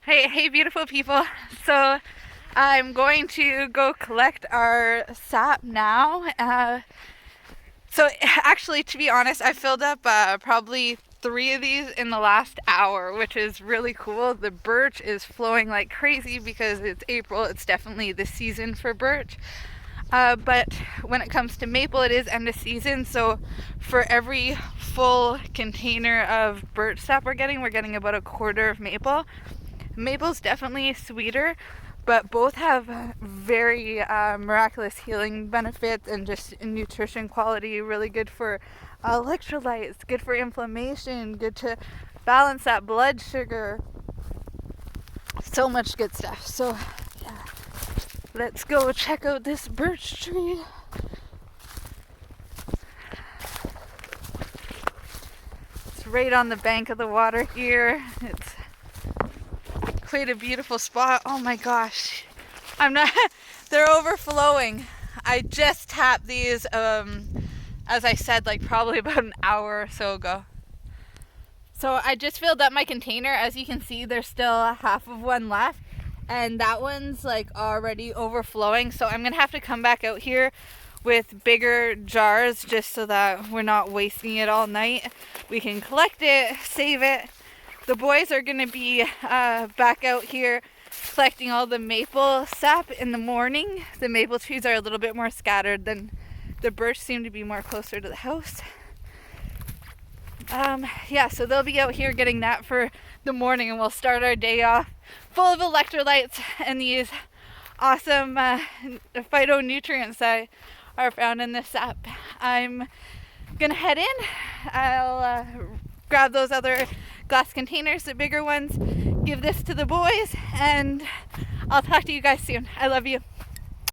Hey, beautiful people. So I'm going to go collect our sap now. So actually, to be honest, I filled up probably 3 of these in the last hour, which is really cool. The birch is flowing like crazy because it's April. It's definitely the season for birch. But when it comes to maple, it is end of season. So for every full container of birch sap we're getting about a quarter of maple. Maple's definitely sweeter, but both have very miraculous healing benefits and just nutrition quality. Really good for electrolytes, good for inflammation, good to balance that blood sugar. So much good stuff. So yeah, let's go check out this birch tree. It's right on the bank of the water here. It's quite a beautiful spot. Oh my gosh, they're overflowing. I just tapped these as I said, like probably about an hour or so ago. So I just filled up my container. As you can see, there's still half of one left, and that one's like already overflowing. So I'm gonna have to come back out here with bigger jars just so that we're not wasting it all night. We can collect it, save it. The boys are going to be back out here collecting all the maple sap in the morning. The maple trees are a little bit more scattered than the birch seem to be more closer to the house. So they'll be out here getting that for the morning, and we'll start our day off full of electrolytes and these awesome phytonutrients that are found in this sap. I'm going to head in. I'll grab those other glass containers, the bigger ones, give this to the boys, and I'll talk to you guys soon. I love you.